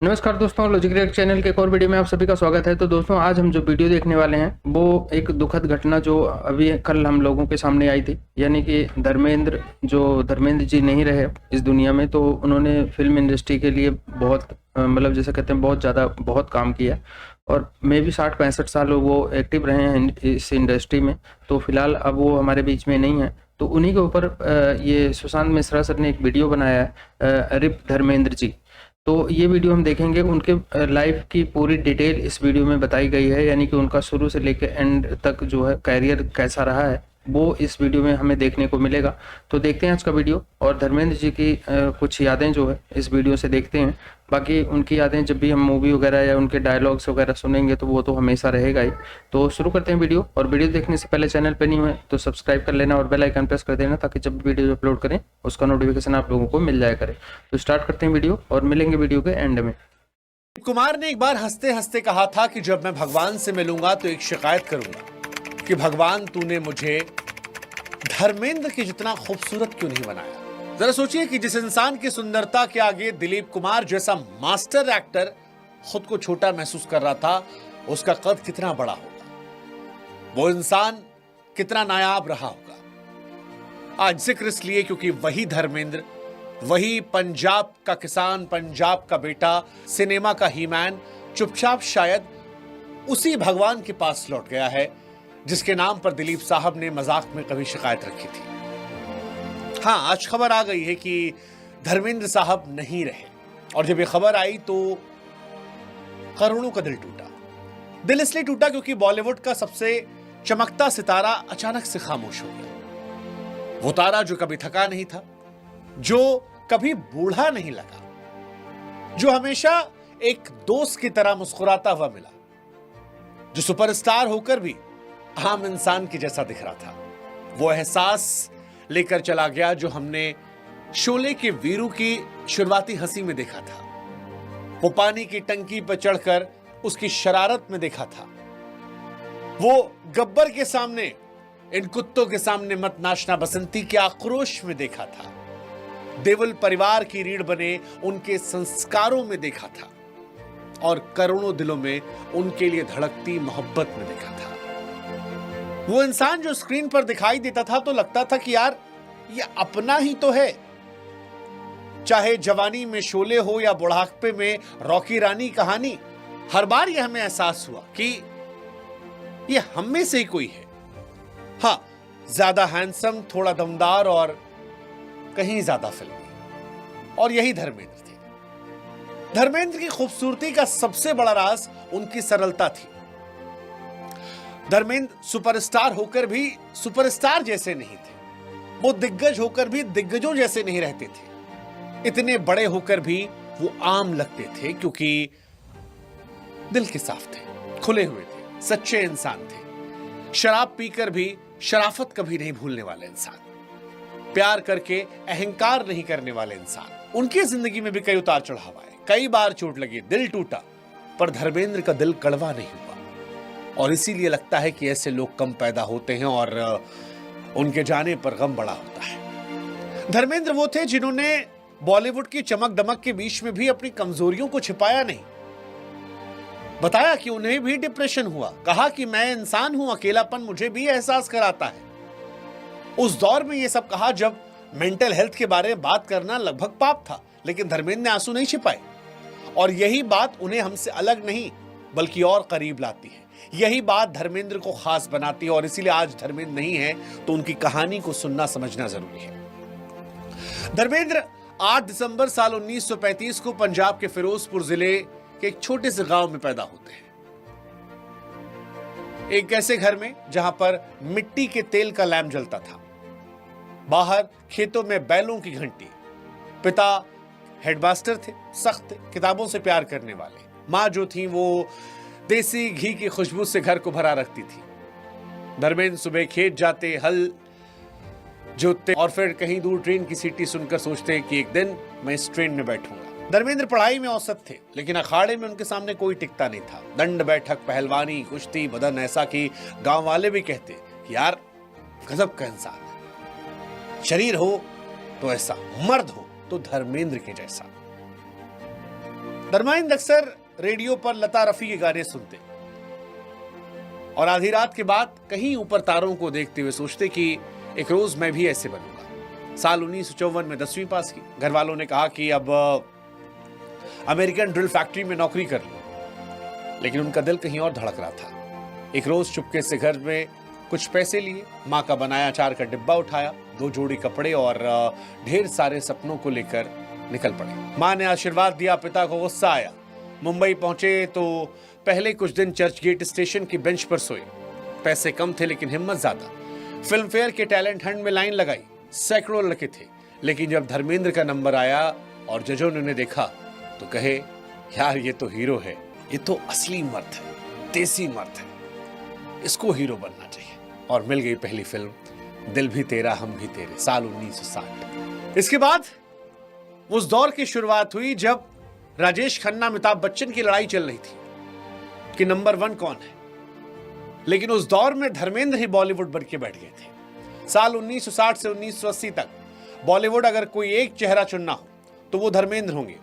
नमस्कार दोस्तों, logic react channel के एक और वीडियो में आप सभी का स्वागत है। तो दोस्तों, आज हम जो वीडियो देखने वाले हैं वो एक दुखद घटना जो अभी कल हम लोगों के सामने आई थी, यानी कि धर्मेंद्र जी नहीं रहे इस दुनिया में। तो उन्होंने फिल्म इंडस्ट्री के लिए बहुत मतलब जैसे कहते हैं बहुत काम किया और मे भी 60-65 साल वो एक्टिव रहे हैं इस इंडस्ट्री में। तो फिलहाल अब वो हमारे बीच में नहीं है। तो उन्हीं के ऊपर ये सुशांत मिश्रा सर ने एक वीडियो बनाया है, रिप धर्मेंद्र जी। तो ये वीडियो हम देखेंगे, उनके लाइफ की पूरी डिटेल इस वीडियो में बताई गई है, यानी कि उनका शुरू से लेकर एंड तक जो है कैरियर कैसा रहा है वो इस वीडियो में हमें देखने को मिलेगा। तो देखते हैं आज का वीडियो और धर्मेंद्र जी की कुछ यादें जो है इस वीडियो से देखते हैं। बाकी उनकी यादें जब भी हम मूवी वगैरह या उनके डायलॉग्स वगैरह सुनेंगे तो वो तो हमेशा रहेगा ही। तो शुरू करते हैं वीडियो, और वीडियो देखने से पहले चैनल पर नहीं हुए तो सब्सक्राइब कर लेना और बेल आइकन प्रेस कर देना, ताकि जब वीडियो अपलोड करें उसका नोटिफिकेशन आप लोगों को मिल जाया करे। तो स्टार्ट करते हैं वीडियो और मिलेंगे वीडियो के एंड में। कुमार ने एक बार हंसते हंसते कहा था कि जब मैं भगवान से मिलूंगा तो एक शिकायत करूंगा कि भगवान तूने मुझे धर्मेंद्र के जितना खूबसूरत क्यों नहीं बनाया। जरा सोचिए कि जिस इंसान की सुंदरता के आगे दिलीप कुमार जैसा मास्टर एक्टर खुद को छोटा महसूस कर रहा था, उसका कद कितना बड़ा होगा, वो इंसान कितना नायाब रहा होगा। आज जिक्र इसलिए क्योंकि वही धर्मेंद्र, वही पंजाब का किसान, पंजाब का बेटा, सिनेमा का हीमैन, चुपचाप शायद उसी भगवान के पास लौट गया है जिसके नाम पर दिलीप साहब ने मजाक में कभी शिकायत रखी थी। हाँ, आज खबर आ गई है कि धर्मेंद्र साहब नहीं रहे, और जब ये खबर आई तो करोड़ों का दिल टूटा। दिल इसलिए टूटा क्योंकि बॉलीवुड का सबसे चमकता सितारा अचानक से खामोश हो गया। वो तारा जो कभी थका नहीं था, जो कभी बूढ़ा नहीं लगा, जो हमेशा एक दोस्त की तरह मुस्कुराता हुआ मिला, जो सुपरस्टार होकर भी आम इंसान के जैसा दिख रहा था, वो एहसास लेकर चला गया जो हमने शोले के वीरू की शुरुआती हंसी में देखा था, वो पानी की टंकी पर चढ़कर उसकी शरारत में देखा था, वो गब्बर के सामने, इन कुत्तों के सामने मत नाचना बसंती के आक्रोश में देखा था, देवल परिवार की रीढ़ बने उनके संस्कारों में देखा था, और करोड़ों दिलों में उनके लिए धड़कती मोहब्बत में देखा था। वो इंसान जो स्क्रीन पर दिखाई देता था तो लगता था कि यार ये अपना ही तो है। चाहे जवानी में शोले हो या बुढ़ापे में रॉकी रानी कहानी, हर बार यह हमें एहसास हुआ कि ये हम में से ही कोई है। हाँ, ज्यादा हैंडसम, थोड़ा दमदार और कहीं ज्यादा फिल्मी, और यही धर्मेंद्र थे। धर्मेंद्र की खूबसूरती का सबसे बड़ा राज उनकी सरलता थी। धर्मेंद्र सुपरस्टार होकर भी सुपरस्टार जैसे नहीं थे, वो दिग्गज होकर भी दिग्गजों जैसे नहीं रहते थे, इतने बड़े होकर भी वो आम लगते थे क्योंकि दिल के साफ थे, खुले हुए थे, सच्चे इंसान थे, शराब पीकर भी शराफत कभी नहीं भूलने वाले इंसान, प्यार करके अहंकार नहीं करने वाले इंसान। उनकी जिंदगी में भी कई उतार चढ़ाव आए, कई बार चोट लगी, दिल टूटा, पर धर्मेंद्र का दिल कड़वा नहीं हुआ। और इसीलिए लगता है कि ऐसे लोग कम पैदा होते हैं और उनके जाने पर गम बड़ा होता है। धर्मेंद्र वो थे जिन्होंने बॉलीवुड की चमक दमक के बीच में भी अपनी कमजोरियों को छिपाया नहीं। बताया कि उन्हें भी डिप्रेशन हुआ, कहा कि मैं इंसान हूं, अकेलापन मुझे भी एहसास कराता है। उस दौर में ये सब कहा जब मेंटल हेल्थ के बारे में बात करना लगभग पाप था, लेकिन धर्मेंद्र ने आंसू नहीं छिपाए, और यही बात उन्हें हमसे अलग नहीं बल्कि और करीब लाती है। यही बात धर्मेंद्र को खास बनाती है, और इसीलिए आज धर्मेंद्र नहीं है तो उनकी कहानी को सुनना समझना जरूरी है। धर्मेंद्र 8 दिसंबर साल 1935 को पंजाब के फिरोजपुर जिले के एक छोटे से गांव में पैदा होते हैं, एक ऐसे घर में जहां पर मिट्टी के तेल का लैंप जलता था, बाहर खेतों में बैलों की घंटी। पिता हेडमास्टर थे, सख्त, किताबों से प्यार करने वाले। माँ जो थी वो देसी घी की खुशबू से घर को भरा रखती थी। धर्मेंद्र सुबह खेत जाते, हल जोतते और फिर कहीं दूर ट्रेन की सीटी सुनकर सोचते कि एक दिन मैं इस ट्रेन में बैठूंगा। धर्मेंद्र पढ़ाई में औसत थे, लेकिन अखाड़े में उनके सामने कोई टिकता नहीं था। दंड बैठक, पहलवानी, कुश्ती, बदन ऐसा कि गांव वाले भी कहते कि यार गजब का इंसान है। शरीर हो तो ऐसा, मर्द हो तो धर्मेंद्र के जैसा। धर्मेंद्र अक्सर रेडियो पर लता रफी के गाने सुनते और आधी रात के बाद कहीं ऊपर तारों को देखते हुए सोचते कि एक रोज मैं भी ऐसे बनूंगा। साल 1954 में 10वीं पास की। घर वालों ने कहा कि अब अमेरिकन ड्रिल फैक्ट्री में नौकरी कर लो, लेकिन उनका दिल कहीं और धड़क रहा था। एक रोज चुपके से घर में कुछ पैसे लिए, माँ का बनाया अचार का डिब्बा उठाया, 2 जोड़ी कपड़े और ढेर सारे सपनों को लेकर निकल पड़े। माँ ने आशीर्वाद दिया, पिता को गुस्सा आया। मुंबई पहुंचे तो पहले कुछ दिन चर्च गेट स्टेशन की बेंच पर सोए। पैसे कम थे लेकिन हिम्मत ज्यादा। फिल्म फेयर के टैलेंट हंट में लाइन लगाई, सैकड़ों लड़के थे, लेकिन जब धर्मेंद्र का नंबर आया और जजों ने उन्हें देखा तो कहे, यार ये तो हीरो है, ये तो असली मर्द है, देसी मर्द है, इसको हीरो बनना चाहिए। और मिल गई पहली फिल्म दिल भी तेरा हम भी तेरे, साल 1960। इसके बाद उस दौर की शुरुआत हुई जब राजेश खन्ना अमिताभ बच्चन की लड़ाई चल रही थी कि नंबर 1 कौन है। लेकिन उस दौर में धर्मेंद्र ही बॉलीवुड बन के बैठ गए थे। साल 1960 से 1980 तक बॉलीवुड अगर कोई एक चेहरा चुनना हो तो वो धर्मेंद्र होंगे,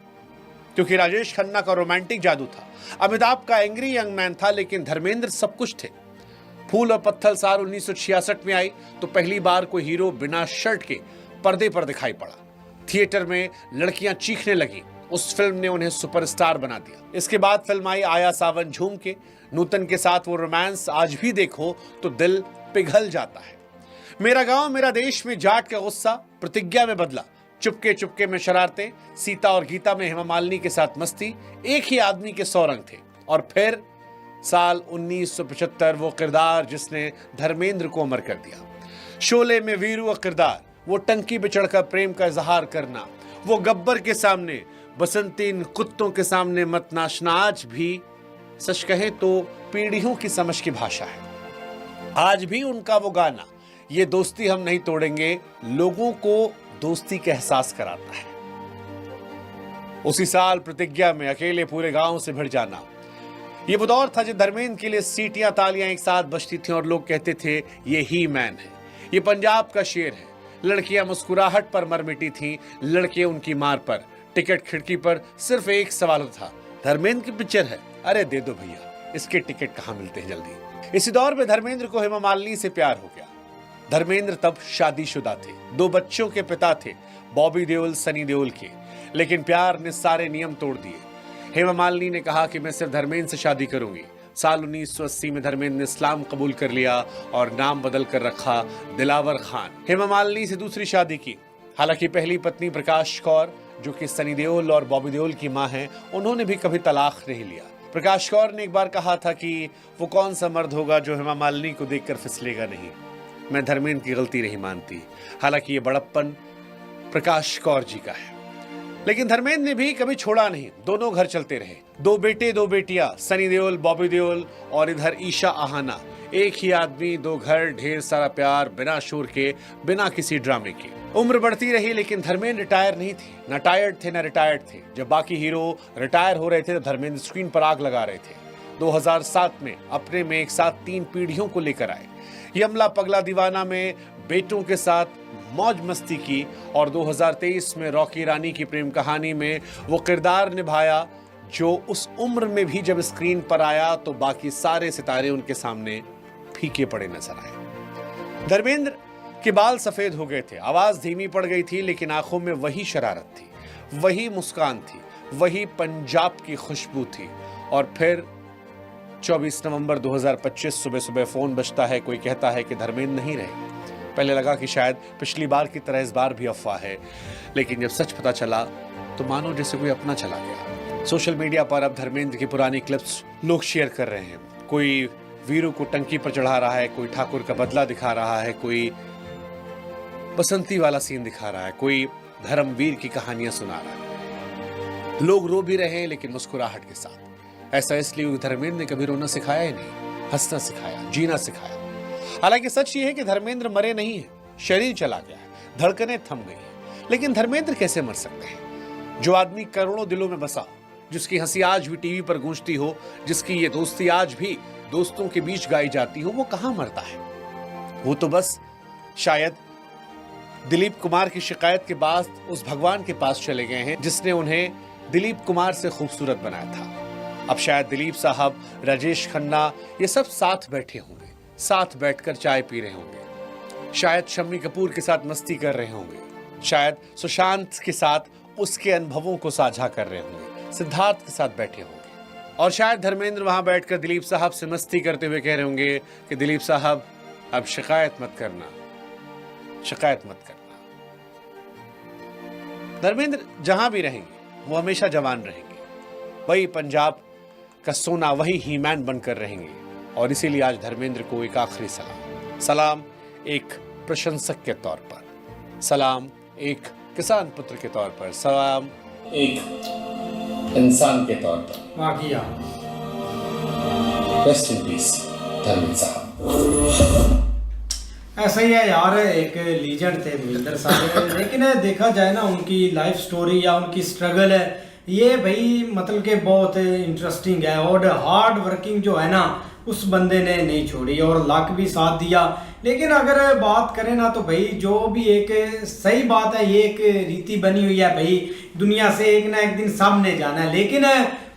क्योंकि राजेश खन्ना का रोमांटिक जादू था, अमिताभ का एंग्री यंग मैन था, लेकिन धर्मेंद्र सब कुछ थे। फूल और पत्थर साल 1966 में आई तो पहली बार कोई हीरो बिना शर्ट के पर्दे पर दिखाई पड़ा। थिएटर में लड़कियां चीखने लगी। उस फिल्म ने उन्हें सुपरस्टार बना दिया। इसके बाद फिल्म आई आया सावन झूम के। नूतन के साथ वो रोमांस आज भी देखो तो दिल पिघल जाता है। मेरा गांव मेरा देश में जाट का गुस्सा प्रतिज्ञा में बदला। चुपके चुपके में शरारतें, सीता और गीता में हेमा मालिनी के साथ मस्ती, एक ही आदमी के 100 रंग थे। और फिर साल 1975 वो किरदार जिसने धर्मेंद्र को अमर कर दिया। शोले में वीरू का किरदार, वो टंकी पे चढ़कर प्रेम का इजहार करना, वो गब्बर के सामने, बसंतीन कुत्तों के सामने मत नाचना, आज भी सच कहे तो पीढ़ियों की समझ की भाषा है। आज भी उनका वो गाना, ये दोस्ती हम नहीं तोड़ेंगे, लोगों को दोस्ती का एहसास कराता है। उसी साल प्रतिज्ञा में अकेले पूरे गांव से भिड़ जाना, ये वो दौर था जब धर्मेंद्र के लिए सीटियां तालियां एक साथ बजती थी और लोग कहते थे ये ही मैन है, ये पंजाब का शेर है। लड़कियां मुस्कुराहट पर मर मिटी थी, लड़के उनकी मार पर। टिकट खिड़की पर सिर्फ एक सवाल था, धर्मेंद्र की पिक्चर है, अरे दे दो भैया, इसके टिकट कहाँ मिलते हैं जल्दी। इसी दौर में धर्मेंद्र को हेमा मालिनी से प्यार हो गया। धर्मेंद्र तब शादीशुदा थे, 2 बच्चों के पिता थे, बॉबी देओल, सनी देओल के। लेकिन प्यार ने सारे नियम तोड़ दिए। हेमा मालिनी ने कहा कि मैं सिर्फ धर्मेंद्र से शादी करूंगी। साल 1980 में धर्मेंद्र ने इस्लाम कबूल कर लिया और नाम बदल कर रखा दिलावर खान। हेमा मालिनी से दूसरी शादी की। हालांकि पहली पत्नी प्रकाश कौर, जो कि सनी देओल और बॉबी देओल की मां हैं, उन्होंने भी कभी तलाक नहीं लिया। प्रकाश कौर ने एक बार कहा था कि वो कौन सा मर्द होगा जो हेमा मालिनी को देखकर फिसलेगा नहीं। मैं धर्मेंद्र की गलती नहीं मानती, हालांकि ये बड़प्पन प्रकाश कौर जी का है। लेकिन धर्मेंद्र ने भी कभी छोड़ा नहीं, दोनों घर चलते रहे। 2 बेटे 2 बेटियां, सनी देओल, बॉबी देओल और इधर ईशा आहाना। एक ही आदमी, 2 घर, ढेर सारा प्यार, बिना शोर के, बिना किसी ड्रामे के। उम्र बढ़ती रही लेकिन धर्मेंद्र रिटायर नहीं थे, न टायर्ड थे न रिटायर्ड थे। जब बाकी हीरो रिटायर हो रहे थे तो धर्मेंद्र स्क्रीन पर आग लगा रहे थे। 2007 में अपने में एक साथ 3 पीढ़ियों को लेकर आए। यमला पगला दीवाना में बेटों के साथ मौज मस्ती की और 2023 में रॉकी रानी की प्रेम कहानी में वो किरदार निभाया जो उस उम्र में भी जब स्क्रीन पर आया तो बाकी सारे सितारे उनके सामने फीके पड़े नजर आए। धर्मेंद्र के बाल सफेद हो गए थे, आवाज धीमी पड़ गई थी, लेकिन आंखों में वही शरारत थी, वही मुस्कान थी, वही पंजाब की खुशबू थी। और फिर 24 नवंबर 2025 सुबह सुबह फोन बजता है, कोई कहता है कि धर्मेंद्र नहीं रहे। पहले लगा कि शायद पिछली बार की तरह इस बार भी अफवाह है, लेकिन जब सच पता चला तो मानो जैसे कोई अपना चला गया। सोशल मीडिया पर अब धर्मेंद्र की पुरानी क्लिप्स लोग शेयर कर रहे हैं। कोई वीरू को टंकी पर चढ़ा रहा है, कोई ठाकुर का बदला दिखा रहा है, कोई बसंती वाला सीन दिखा रहा है, कोई धर्मवीर की कहानियां सुना रहा है। लोग रो भी रहे हैं लेकिन मुस्कुराहट के साथ। ऐसा इसलिए क्योंकि धर्मेंद्र ने कभी रोना सिखाया ही नहीं, हंसना सिखाया, जीना सिखाया। हालांकि सच ये है कि धर्मेंद्र मरे नहीं है, शरीर चला गया है, धड़कनें थम गई है। लेकिन धर्मेंद्र कैसे मर सकते हैं? जो आदमी करोड़ों दिलों में बसा हो, जिसकी हंसी आज भी टीवी पर गूंजती हो, जिसकी ये दोस्ती आज भी दोस्तों के बीच गाई जाती हो, वो कहां मरता है? वो तो बस शायद दिलीप कुमार की शिकायत के बाद उस भगवान के पास चले गए हैं जिसने उन्हें दिलीप कुमार से खूबसूरत बनाया था। अब शायद दिलीप साहब, राजेश खन्ना ये सब साथ बैठे होंगे, साथ बैठकर चाय पी रहे होंगे, शायद शम्मी कपूर के साथ मस्ती कर रहे होंगे, शायद सुशांत के साथ उसके अनुभवों को साझा कर रहे होंगे, सिद्धार्थ के साथ बैठे होंगे, और शायद धर्मेंद्र वहां बैठकर दिलीप साहब से मस्ती करते हुए कह रहे होंगे कि दिलीप साहब अब शिकायत मत करना, शिकायत मत करना। धर्मेंद्र जहां भी रहेंगे वो हमेशा जवान रहेंगे, वही पंजाब का सोना, वही हीमैन बनकर रहेंगे। और इसीलिए आज धर्मेंद्र को एक आखिरी सलाम, सलाम एक प्रशंसक के तौर पर, सलाम एक किसान पुत्र के तौर पर, सलाम एक इंसान के तौर पर। रेस्ट इन पीस धर्मेंद्र साहब। ऐसा ही है यार, एक लीजेंड थे धर्मेंद्र साहब। लेकिन देखा जाए ना, उनकी लाइफ स्टोरी या उनकी स्ट्रगल है ये भाई मतलब कि बहुत इंटरेस्टिंग है। और हार्ड वर्किंग जो है ना, उस बंदे ने नहीं छोड़ी और लक भी साथ दिया। लेकिन अगर बात करें ना तो भाई जो भी एक सही बात है, ये एक रीति बनी हुई है भाई, दुनिया से एक ना एक दिन सब ने जाना है। लेकिन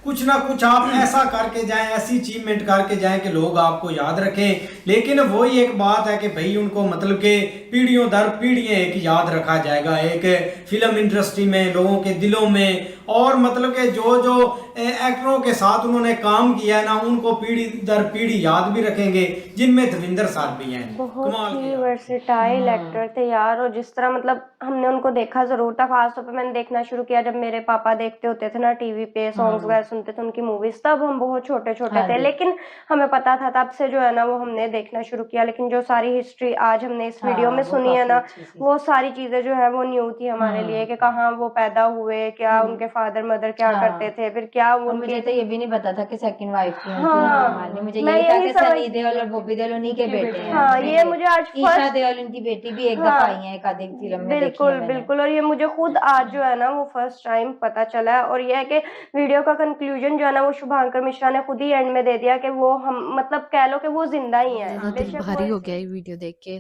कुछ ना कुछ आप ऐसा करके जाएं, ऐसी अचीवमेंट करके जाएं कि लोग आपको याद रखें। लेकिन वही एक बात है कि भाई उनको मतलब के पीढ़ियों दर पीढ़ियां एक याद रखा जाएगा, एक फिल्म इंडस्ट्री में, लोगों के दिलों में। और मतलब के जो जो एक्टरों के साथ उन्होंने काम किया है ना, उनको पीढ़ी दर पीढ़ी याद भी रखेंगे, जिनमें धर्मेंद्र साहब भी हैं। बहुत ही वर्सेटाइल एक्टर थे यार। और जिस तरह मतलब हमने उनको देखा जरूर था, खासतौर पे मैंने देखना शुरू किया जब मेरे पापा देखते होते थे ना टीवी पे, सॉन्ग्स वगैरह सुनते थे उनकी मूवीज, तब हम बहुत छोटे छोटे थे। लेकिन हमें पता था तब से जो है ना वो हमने देखना शुरू किया। लेकिन जो सारी हिस्ट्री आज हमने इस वीडियो में सुनी है ना, वो सारी चीजें जो है वो न्यू थी हमारे लिए, कि कहाँ वो पैदा हुए, क्या उनके फादर मदर क्या करते थे, फिर क्या वो। मुझे तो ये भी नहीं पता था कि सेकंड वाइफ थी उनकी हाँ, हेमा मालिनी। मुझे मैं यही था यही कि समझ- सनी देओल और बॉबी देओल उन्हीं के बेटे हैं। हाँ, ये मुझे आज ईशा फर्स्ट देओल उनकी बेटी भी एक दफा आई है, एक आधी फिल्म में देखी है बिल्कुल मैंने। बिल्कुल। और ये मुझे खुद आज जो है ना वो फर्स्ट टाइम पता चला है। और ये है कि वीडियो का कंक्लूजन जो है ना वो शुभांकर मिश्रा ने खुद ही एंड में दे दिया कि वो हम मतलब कह लो कि वो जिंदा ही है। ज़्यादा दिल भारी हो गया ये वीडियो देख के।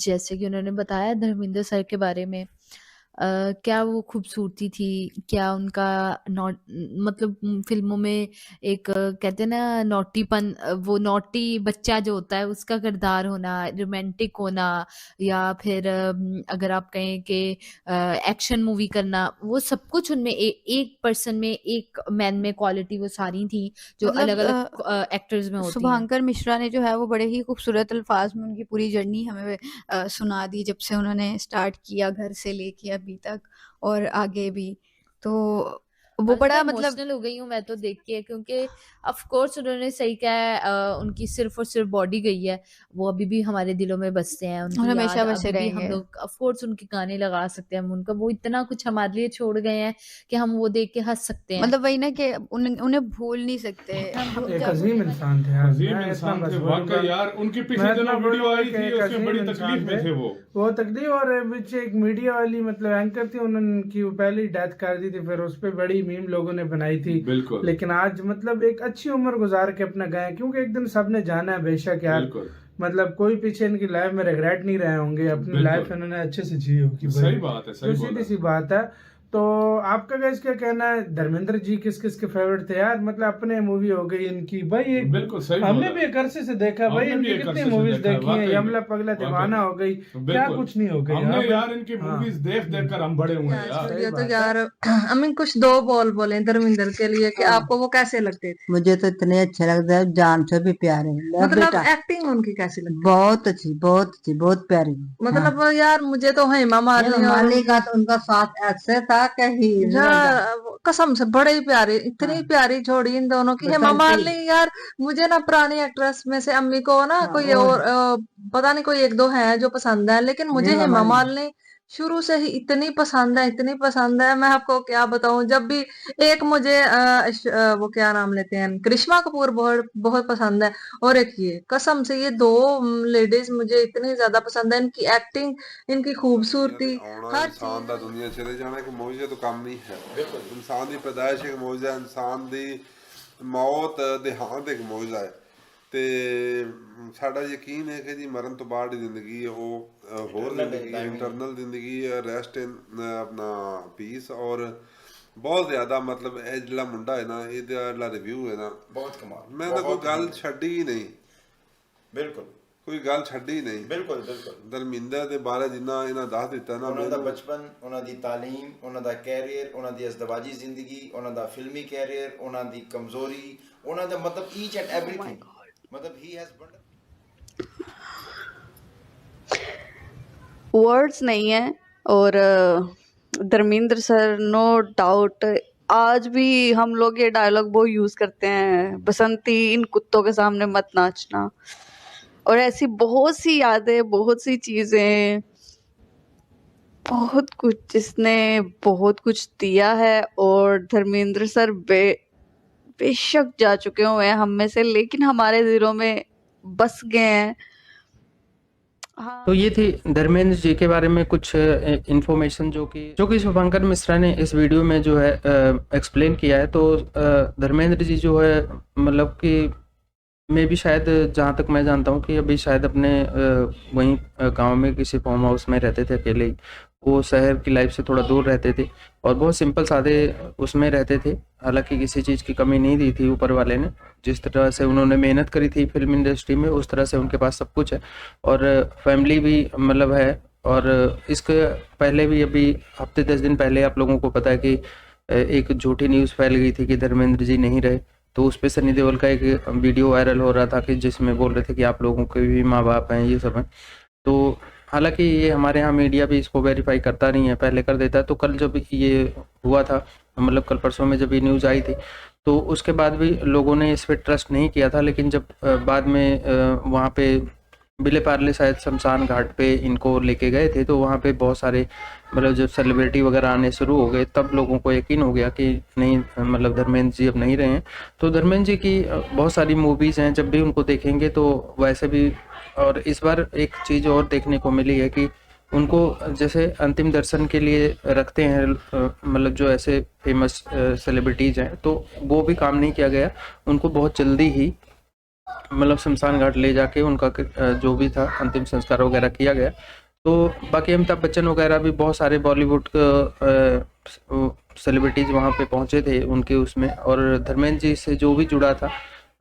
जैसे कि उन्होंने बताया धर्मेंद्र सर के बारे में, क्या वो खूबसूरती थी, क्या उनका नॉट मतलब फिल्मों में एक कहते हैं ना नॉटीपन, वो नॉटी बच्चा जो होता है उसका किरदार होना, रोमांटिक होना, या फिर अगर आप कहें कि एक्शन मूवी करना, वो सब कुछ उनमें एक पर्सन में, एक मैन में क्वालिटी वो सारी थी जो मतलब अलग अलग एक्टर्स में होती हैं। शुभांकर मिश्रा ने जो है वो बड़े ही खूबसूरत अल्फाज में उनकी पूरी जर्नी हमें सुना दी, जब से उन्होंने स्टार्ट किया घर से लेके अभी तक और आगे भी। तो वो बड़ा मतलब इमोशनल हो गई हूँ मैं तो देख के, क्योंकि ऑफ कोर्स उन्होंने सही कहा है, उनकी सिर्फ और सिर्फ बॉडी गई है, वो अभी भी हमारे दिलों में बसते हैं, उनकी और हमेशा याद बसे अभी भी हम रहेंगे। लोग ऑफ कोर्स उनके गाने लगा सकते हैं, हम उनका वो इतना कुछ हमारे लिए छोड़ गए हैं कि हम वो देख के हंस सकते हैं। मतलब वही ना कि उन्हें भूल नहीं सकते। एक अजीम इंसान थे यार, अजीम इंसान थे वाकई यार। उनकी पिछले दिनों वीडियो आई थी, उसमें बड़ी तकलीफ में थे वो तकलीफ। और बीच एक मीडिया वाली मतलब एंकर थी, उन्होंने उनकी पहले ही डेथ कर दी थी, फिर उस पे बड़ी मीम लोगों ने बनाई थी। बिल्कुल। लेकिन आज मतलब एक अच्छी उम्र गुजार के अपना गए, क्योंकि एक दिन सबने जाना है बेशक यार। मतलब कोई पीछे इनकी लाइफ में रिग्रेट नहीं रहे होंगे, अपनी लाइफ इन्होंने अच्छे से जी होगी। सही बात है, सही सीधी सी बात है। तो आपका गाइस क्या कहना है, धर्मेंद्र जी किस किस के फेवरेट थे यार? मतलब अपने मूवी हो गई इनकी भाई, एक बिल्कुल सही हमने भी एक अरसे से देखा भाई, इनकी कितनी मूवीज देखी है, यमला पगला दीवाना हो गई, क्या कुछ नहीं हो गई हमने यार इनकी मूवीज देख देख कर हम बड़े हुए हैं यार। ये तो यार अमीन कुछ दो बोल बोले धर्मेंद्र के लिए कि आपको वो कैसे लगते थे? मुझे तो इतने अच्छे लगते हैं, जान से भी प्यारे। मतलब एक्टिंग उनकी कैसी लगती? बहुत अच्छी, बहुत अच्छी, बहुत प्यारी। मतलब यार मुझे तो हेमा मालिनी का तो उनका साथ ऐसे था कि कसम से बड़े ही प्यारे, इतनी प्यारी जोड़ी इन दोनों की। हेमा मालिनी यार मुझे ना पुरानी एक्ट्रेस में से अम्मी को ना कोई और पता नहीं कोई एक दो है जो पसंद है, लेकिन मुझे हेमा मालिनी शुरू से ही इतनी पसंद है, इतनी पसंद है, मैं आपको क्या बताऊं। जब भी एक मुझे वो क्या नाम लेते हैं, करिश्मा कपूर बहुत बहुत पसंद है, और एक ये कसम से ये दो लेडीज मुझे इतनी ज्यादा पसंद है। इनकी एक्टिंग, इनकी खूबसूरती, हर इंसान दा दुनिया चले जाना एक मौजूद तो काम नहीं है। इंसान की पैदाइश एक मौजूद है, इंसान की मौत देहांत एक मौजूद है। ਤੇ ਸਾਡਾ ਯਕੀਨ ਹੈ ਕਿ ਜੀ ਮਰਨ ਤੋਂ ਬਾਅਦ ਦੀ ਜ਼ਿੰਦਗੀ ਉਹ ਹੋਰ ਜ਼ਿੰਦਗੀ, ਇੰਟਰਨਲ ਜ਼ਿੰਦਗੀ, ਰੈਸਟ ਇਨ ਆਪਣਾ ਪੀਸ। ਔਰ ਬਹੁਤ ਜ਼ਿਆਦਾ ਮਤਲਬ ਇਹ ਜਿਹੜਾ ਮੁੰਡਾ ਹੈ ਨਾ ਇਹਦਾ ਜਿਹੜਾ ਰਿਵਿਊ ਹੈ ਨਾ ਬਹੁਤ ਕਮਾਲ ਮੈਂ ਤਾਂ ਕੋਈ ਗੱਲ ਛੱਡੀ ਹੀ ਨਹੀਂ ਬਿਲਕੁਲ ਕੋਈ ਗੱਲ ਛੱਡੀ ਨਹੀਂ ਬਿਲਕੁਲ ਬਿਲਕੁਲ ਧਰਮਿੰਦਰ ਦੇ ਬਾਰੇ ਜਿੰਨਾ ਇਹਨਾਂ ਦੱਸ ਦਿੱਤਾ ਨਾ ਉਹਨਾਂ ਦਾ ਬਚਪਨ ਉਹਨਾਂ ਦੀ ਤਾਲੀਮ ਉਹਨਾਂ ਦਾ ਕੈਰੀਅਰ ਉਹਨਾਂ ਦੀ ਅਜ਼ਦਵਾਜੀ ਜ਼ਿੰਦਗੀ ਉਹਨਾਂ ਦਾ ਫਿਲਮੀ ਕੈਰੀਅਰ ਉਹਨਾਂ ਦੀ ਕਮਜ਼ੋਰੀ ਉਹਨਾਂ ਦਾ ਮਤਲਬ ਈਚ ਐਂਡ ਐਵਰੀਥਿੰਗ ਮਤਲਬ ਹੀ ਹੈਜ਼ वर्ड्स नहीं है। और धर्मेंद्र सर नो डाउट आज भी हम लोग ये डायलॉग बहुत यूज़ करते हैं, बसंती इन कुत्तों के सामने मत नाचना, और ऐसी बहुत सी यादें बहुत सी चीज़ें बहुत कुछ जिसने बहुत कुछ दिया है। और धर्मेंद्र सर बेशक जा चुके हुए हैं हम में से, लेकिन हमारे दिलों में बस गए हैं। हाँ। तो ये थी धर्मेंद्र जी के बारे में कुछ इन्फॉर्मेशन जो कि शुभंकर मिश्रा ने इस वीडियो में जो है एक्सप्लेन किया है। तो धर्मेंद्र जी जो है मतलब कि मैं भी शायद जहाँ तक मैं जानता हूँ कि अभी शायद अपने वहीं गांव में किसी फार्म हाउस में रहते थे अकेले ही। वो शहर की लाइफ से थोड़ा दूर रहते थे और बहुत सिंपल सादे उसमें रहते थे। हालांकि किसी चीज़ की कमी नहीं दी थी ऊपर वाले ने। जिस तरह से उन्होंने मेहनत करी थी फिल्म इंडस्ट्री में उस तरह से उनके पास सब कुछ है और फैमिली भी मतलब है। और इसके पहले भी अभी हफ्ते 10 दिन पहले आप लोगों को पता है कि एक झूठी न्यूज़ फैल गई थी कि धर्मेंद्र जी नहीं रहे। तो उस पर सनी देओल का एक वीडियो वायरल हो रहा था कि जिसमें बोल रहे थे कि आप लोगों के भी माँ बाप हैं, ये सब हैं। तो हालांकि ये हमारे यहाँ मीडिया भी इसको वेरीफाई करता नहीं है, पहले कर देता है। तो कल जब ये हुआ था मतलब कल परसों में जब ये न्यूज़ आई थी तो उसके बाद भी लोगों ने इस पर ट्रस्ट नहीं किया था। लेकिन जब बाद में वहाँ पे बिले पार्ले शायद शमशान घाट पे इनको लेके गए थे तो वहाँ पे बहुत सारे मतलब जब सेलिब्रिटी वगैरह आने शुरू हो गए तब लोगों को यकीन हो गया कि नहीं मतलब धर्मेंद्र जी अब नहीं रहे हैं। तो धर्मेंद्र जी की बहुत सारी मूवीज़ हैं, जब भी उनको देखेंगे तो वैसे भी। और इस बार एक चीज़ और देखने को मिली है कि उनको जैसे अंतिम दर्शन के लिए रखते हैं मतलब जो ऐसे फेमस सेलिब्रिटीज़ हैं तो वो भी काम नहीं किया गया। उनको बहुत जल्दी ही मतलब शमशान घाट ले जाके उनका जो भी था अंतिम संस्कार वगैरह किया गया। तो बाकी अमिताभ बच्चन वगैरह भी बहुत सारे बॉलीवुड सेलिब्रिटीज़ वहाँ पे पहुँचे थे उनके उसमें। और धर्मेंद्र जी से जो भी जुड़ा था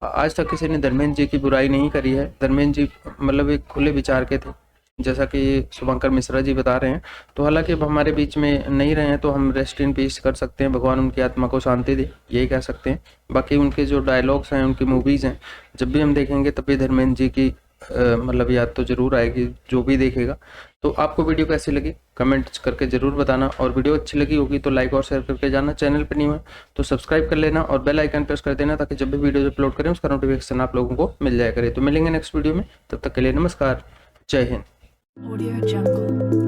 आज तक किसी ने धर्मेंद्र जी की बुराई नहीं करी है। धर्मेंद्र जी मतलब एक खुले विचार के थे जैसा कि शुभंकर मिश्रा जी बता रहे हैं। तो हालांकि अब हमारे बीच में नहीं रहे हैं तो हम रेस्ट इन पीस कर सकते हैं, भगवान उनकी आत्मा को शांति दे, यही कह सकते हैं। बाकी उनके जो डायलॉग्स हैं उनकी मूवीज़ हैं जब भी हम देखेंगे तभी धर्मेंद्र जी की मतलब याद तो ज़रूर आएगी जो भी देखेगा। तो आपको वीडियो कैसी लगी कमेंट करके ज़रूर बताना और वीडियो अच्छी लगी होगी तो लाइक और शेयर करके जाना। चैनल पर नहीं हुआ तो सब्सक्राइब कर लेना और बेल आइकन प्रेस कर देना ताकि जब भी वीडियो अपलोड करें उसका नोटिफिकेशन आप लोगों को मिल जाया करे। तो मिलेंगे नेक्स्ट वीडियो में, तब तक के लिए नमस्कार, जय हिंद। Audio Jungle.